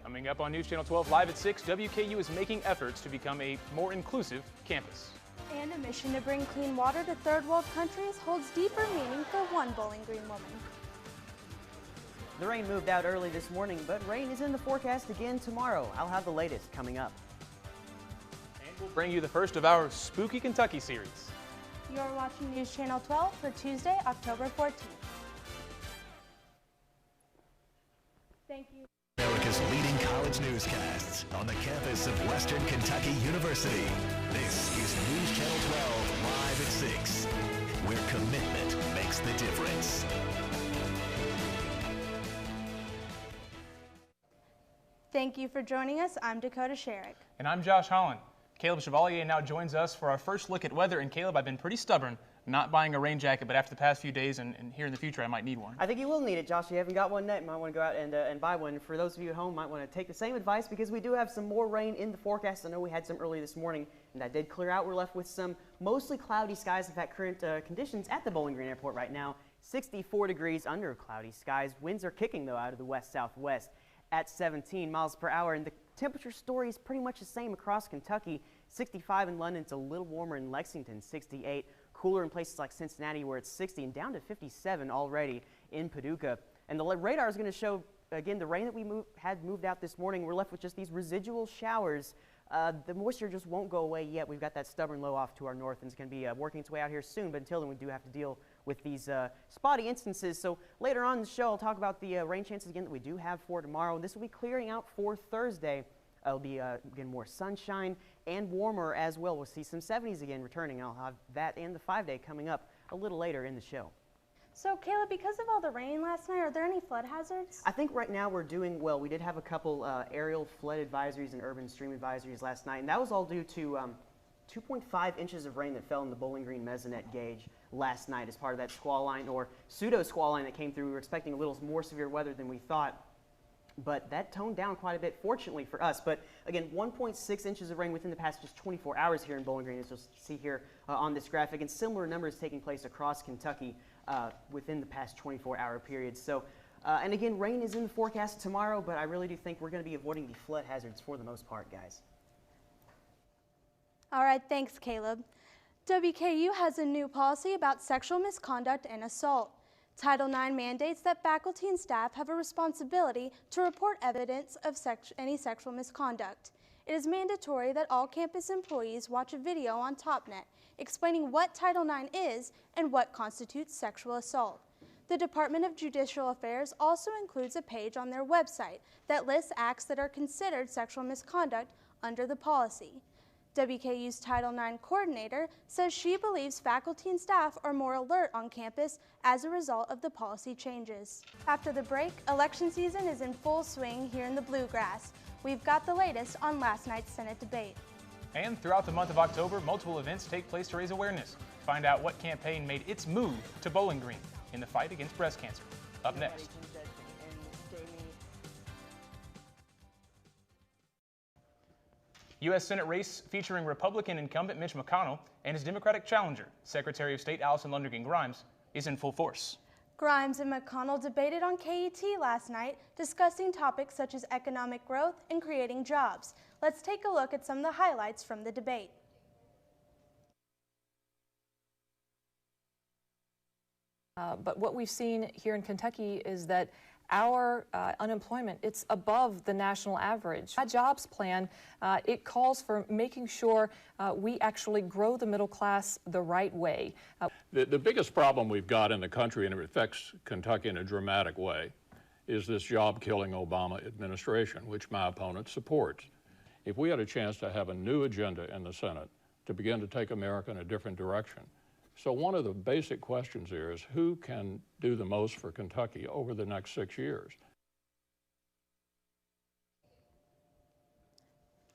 Coming up on News Channel 12 Live at 6, WKU is making efforts to become a more inclusive campus. And a mission to bring clean water to third world countries holds deeper meaning for one Bowling Green woman. The rain moved out early this morning, but rain is in the forecast again tomorrow. I'll have the latest coming up. And we'll bring you the first of our Spooky Kentucky series. You're watching News Channel 12 for Tuesday, October 14th. Thank you. America's leading college newscasts on the campus of Western Kentucky University. This is News Channel 12 Live at 6, where commitment makes the difference. Thank you for joining us. I'm Dakota Sherrick. And I'm Josh Holland. Caleb Chevalier now joins us for our first look at weather. And Caleb, I've been pretty stubborn not buying a rain jacket, but after the past few days and here in the future, I might need one. I think you will need it, Josh. If you haven't got one yet, you might want to go out and buy one. For those of you at home, you might want to take the same advice because we do have some more rain in the forecast. I know we had some early this morning, and that did clear out. We're left with some mostly cloudy skies. In fact, current conditions at the Bowling Green Airport right now, 64 degrees under cloudy skies. Winds are kicking, though, out of the west-southwest at 17 miles per hour. And the temperature story is pretty much the same across Kentucky. 65 in London. It's a little warmer in Lexington, 68. Cooler in places like Cincinnati where it's 60 and down to 57 already in Paducah. And the radar is going to show, again, the rain that we had moved out this morning. We're left with just these residual showers. The moisture just won't go away yet. We've got that stubborn low off to our north, and it's going to be working its way out here soon. But until then, we do have to deal with these spotty instances. So later on in the show, I'll talk about the rain chances again that we do have for tomorrow. This will be clearing out for Thursday. It'll be, again, more sunshine and warmer as well. We'll see some 70s again returning. I'll have that and the 5-day coming up a little later in the show. So, Caleb, because of all the rain last night, are there any flood hazards? I think right now we're doing well. We did have a couple aerial flood advisories and urban stream advisories last night, and that was all due to 2.5 inches of rain that fell in the Bowling Green Mesonet gauge last night as part of that squall line or pseudo squall line that came through. We were expecting a little more severe weather than we thought, but that toned down quite a bit, fortunately for us. But again, 1.6 inches of rain within the past just 24 hours here in Bowling Green, as you'll see here on this graphic, and similar numbers taking place across Kentucky within the past 24-hour period. So, and again, rain is in the forecast tomorrow, but I really do think we're going to be avoiding the flood hazards for the most part, guys. All right, thanks, Caleb. WKU has a new policy about sexual misconduct and assault. Title IX mandates that faculty and staff have a responsibility to report evidence of any sexual misconduct. It is mandatory that all campus employees watch a video on TopNet explaining what Title IX is and what constitutes sexual assault. The Department of Judicial Affairs also includes a page on their website that lists acts that are considered sexual misconduct under the policy. WKU's Title IX coordinator says she believes faculty and staff are more alert on campus as a result of the policy changes. After the break, election season is in full swing here in the Bluegrass. We've got the latest on last night's Senate debate. And throughout the month of October, multiple events take place to raise awareness. Find out what campaign made its move to Bowling Green in the fight against breast cancer. Up next. U.S. Senate race featuring Republican incumbent Mitch McConnell and his Democratic challenger, Secretary of State Allison Lundergan Grimes, is in full force. Grimes and McConnell debated on KET last night, discussing topics such as economic growth and creating jobs. Let's take a look at some of the highlights from the debate. But what we've seen here in Kentucky is that our unemployment, it's above the national average. Our jobs plan, it calls for making sure we actually grow the middle class the right way. The biggest problem we've got in the country, and it affects Kentucky in a dramatic way, is this job-killing Obama administration, which my opponent supports. If we had a chance to have a new agenda in the Senate to begin to take America in a different direction, so one of the basic questions here is who can do the most for Kentucky over the next 6 years?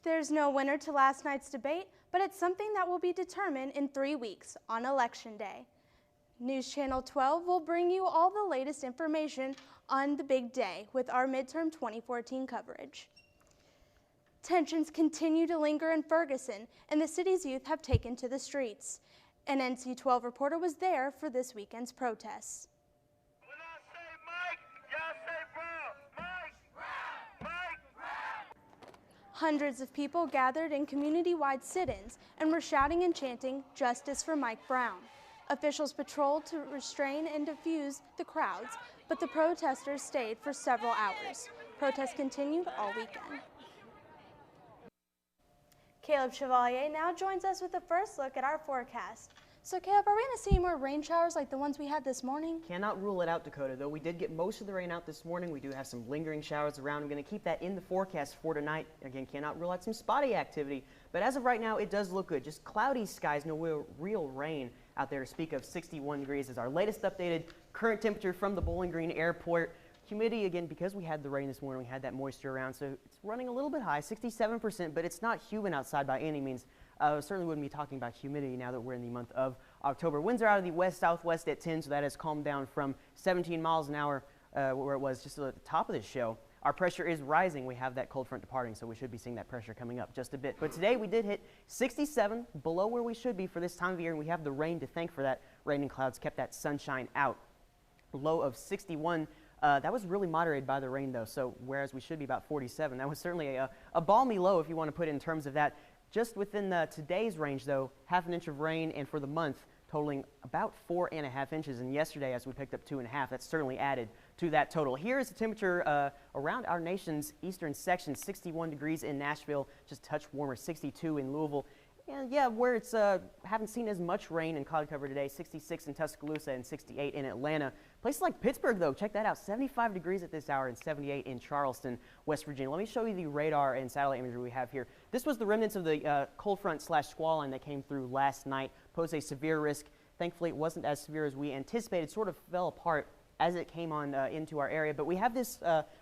There's no winner to last night's debate, but it's something that will be determined in 3 weeks on Election Day. News Channel 12 will bring you all the latest information on the big day with our midterm 2014 coverage. Tensions continue to linger in Ferguson, and the city's youth have taken to the streets. An NC12 reporter was there for this weekend's protests. When I say Mike, y'all say Brown. Mike, Brown, Mike, Brown. Hundreds of people gathered in community-wide sit-ins and were shouting and chanting, "Justice for Mike Brown." Officials patrolled to restrain and diffuse the crowds, but the protesters stayed for several hours. Protests continued all weekend. Caleb Chevalier now joins us with a first look at our forecast. So Caleb, are we going to see more rain showers like the ones we had this morning? Cannot rule it out, Dakota. Though we did get most of the rain out this morning, we do have some lingering showers around. I'm going to keep that in the forecast for tonight. Again, cannot rule out some spotty activity. But as of right now, it does look good. Just cloudy skies, no real rain out there to speak of. 61 degrees is our latest updated current temperature from the Bowling Green Airport. Humidity, again, because we had the rain this morning, we had that moisture around, so it's running a little bit high, 67%, but it's not humid outside by any means. Certainly wouldn't be talking about humidity now that we're in the month of October. Winds are out of the west-southwest at 10, so that has calmed down from 17 miles an hour where it was just at the top of this show. Our pressure is rising. We have that cold front departing, so we should be seeing that pressure coming up just a bit. But today we did hit 67, below where we should be for this time of year, and we have the rain to thank for that. Rain and clouds kept that sunshine out. Low of 61. That was really moderated by the rain, though, so whereas we should be about 47, that was certainly a balmy low if you want to put it in terms of that. Just within today's range, though, half an inch of rain, and for the month, totaling about 4.5 inches. And yesterday, as we picked up 2.5, that's certainly added to that total. Here is the temperature around our nation's eastern section, 61 degrees in Nashville, just a touch warmer, 62 in Louisville. And yeah, where it's haven't seen as much rain in cloud cover today, 66 in Tuscaloosa and 68 in Atlanta. Places like Pittsburgh, though, check that out, 75 degrees at this hour and 78 in Charleston, West Virginia. Let me show you the radar and satellite imagery we have here. This was the remnants of the cold front / squall line that came through last night, posed a severe risk. Thankfully, it wasn't as severe as we anticipated, sort of fell apart as it came on into our area. But we have this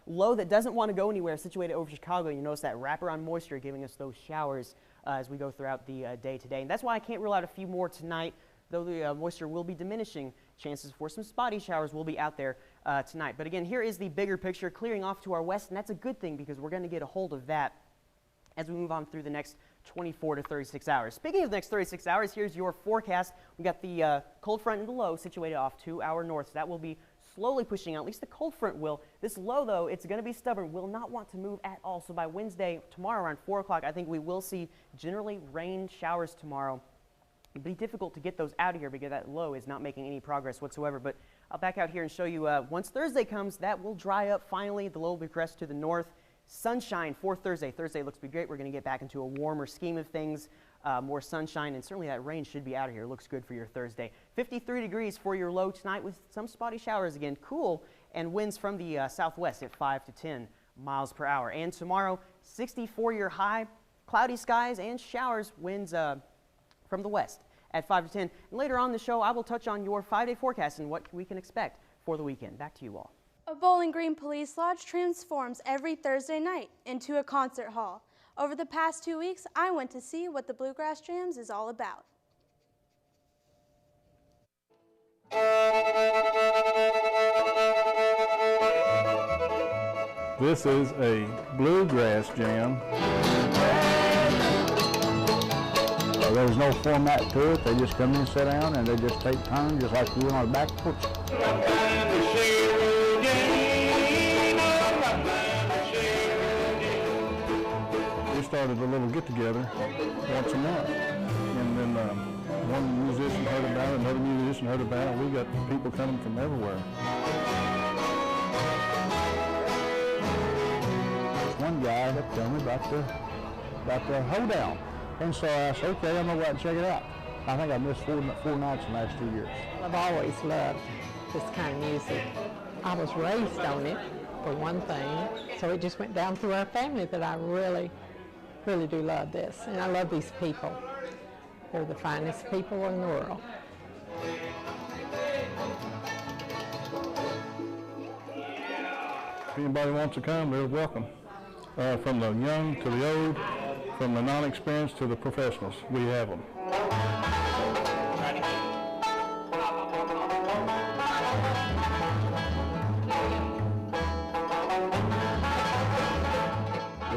low that doesn't want to go anywhere situated over Chicago. You notice that wraparound moisture giving us those showers as we go throughout the day today. And that's why I can't rule out a few more tonight, though the moisture will be diminishing. Chances for some spotty showers will be out there tonight. But again, here is the bigger picture clearing off to our west, and that's a good thing because we're going to get a hold of that as we move on through the next 24 to 36 hours. Speaking of the next 36 hours, here's your forecast. We got the cold front and the low situated off to our north, so that will be slowly pushing out. At least the cold front will. This low, though, it's going to be stubborn, will not want to move at all. So by Wednesday, tomorrow around 4 o'clock, I think we will see generally rain showers tomorrow. It'll be difficult to get those out of here because that low is not making any progress whatsoever. But I'll back out here and show you once Thursday comes, that will dry up finally. The low will be pressed to the north. Sunshine for Thursday. Thursday looks to be great. We're going to get back into a warmer scheme of things. More sunshine, and certainly that rain should be out of here. Looks good for your Thursday. 53 degrees for your low tonight with some spotty showers again. Cool, and winds from the southwest at 5 to 10 miles per hour. And tomorrow, 64 your high, cloudy skies and showers, winds from the west at 5 to 10. And later on in the show, I will touch on your 5-day forecast and what we can expect for the weekend. Back to you all. A Bowling Green Police Lodge transforms every Thursday night into a concert hall. Over the past 2 weeks, I went to see what the Bluegrass Jams is all about. This is a Bluegrass Jam. There's no format to it. They just come in, sit down, and they just take turns just like we would on the back porch. Started a little get-together once a month, and then one musician heard about it, another musician heard about it. We got people coming from everywhere. One guy had told me about the hoedown, and so I said, okay, I'm gonna go out and check it out. I think I missed four nights in the last 2 years. I've always loved this kind of music. I was raised on it, for one thing, so it just went down through our family that I really do love this, and I love these people. They're the finest people in the world. If anybody wants to come, they're welcome. From the young to the old, from the non-experienced to the professionals, we have them.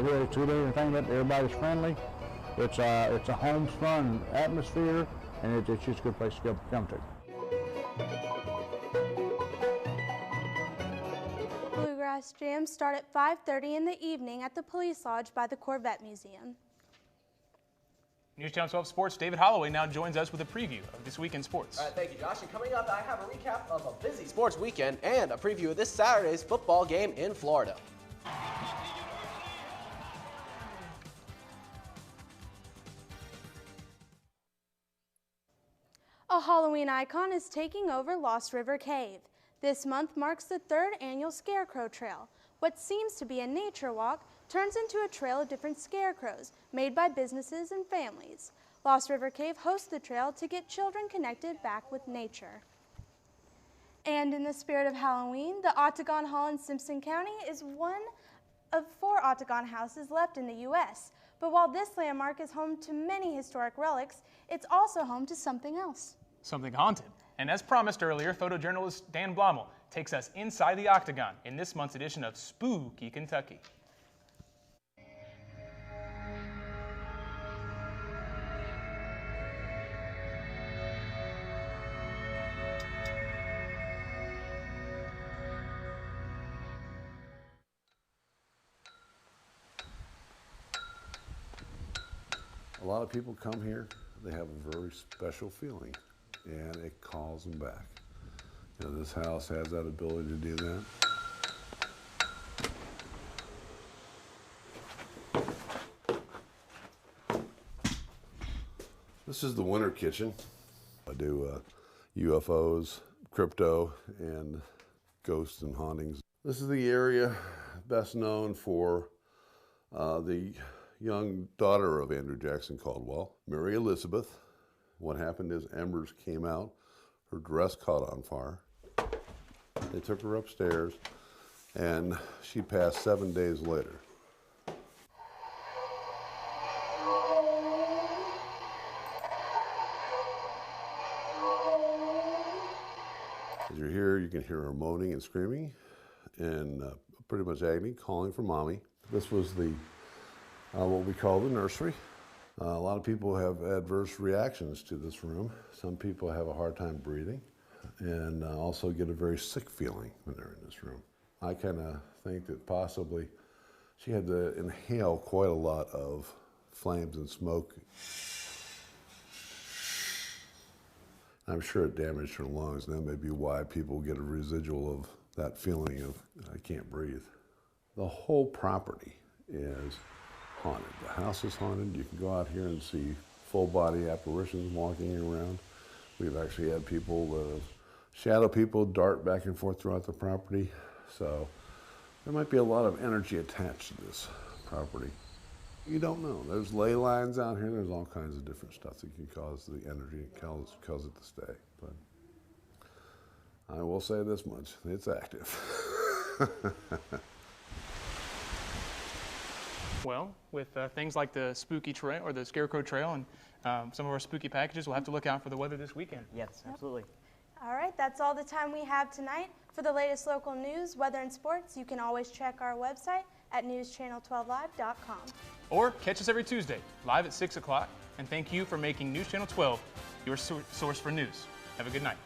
Really, to everything that everybody's friendly. It's a home-fun atmosphere, and it's just a good place to come to. Bluegrass Dress Jams start at 5:30 in the evening at the Police Lodge by the Corvette Museum. News Channel 12 Sports' David Holloway now joins us with a preview of this week in sports. All right, thank you, Josh. And coming up, I have a recap of a busy sports weekend and a preview of this Saturday's football game in Florida. A Halloween icon is taking over Lost River Cave. This month marks the 3rd annual Scarecrow Trail. What seems to be a nature walk turns into a trail of different scarecrows made by businesses and families. Lost River Cave hosts the trail to get children connected back with nature. And in the spirit of Halloween, the Octagon Hall in Simpson County is one of 4 Octagon houses left in the U.S. But while this landmark is home to many historic relics, it's also home to something else. Something haunted. And as promised earlier, photojournalist Dan Blommel takes us inside the Octagon in this month's edition of Spooky Kentucky. A lot of people come here, they have a very special feeling, and it calls them back. You know, this house has that ability to do that. This is the winter kitchen. I do UFOs, crypto, and ghosts and hauntings. This is the area best known for the young daughter of Andrew Jackson Caldwell, Mary Elizabeth. What happened is embers came out, her dress caught on fire. They took her upstairs, and she passed 7 days later. As you're here, you can hear her moaning and screaming, and pretty much agony, calling for mommy. This was the what we call the nursery. A lot of people have adverse reactions to this room. Some people have a hard time breathing and also get a very sick feeling when they're in this room. I kind of think that possibly she had to inhale quite a lot of flames and smoke. I'm sure it damaged her lungs, and that may be why people get a residual of that feeling of, I can't breathe. The whole property is haunted. The house is haunted. You can go out here and see full body apparitions walking around. We've actually had people, shadow people, dart back and forth throughout the property. So there might be a lot of energy attached to this property. You don't know. There's ley lines out here. There's all kinds of different stuff that can cause the energy and cause it to stay. But I will say this much, it's active. Well, with things like the spooky trail or the Scarecrow Trail and some of our spooky packages, we'll have to look out for the weather this weekend. Yes, absolutely. All right, that's all the time we have tonight. For the latest local news, weather, and sports, you can always check our website at newschannel12live.com. Or catch us every Tuesday, live at 6 o'clock. And thank you for making News Channel 12 your source for news. Have a good night.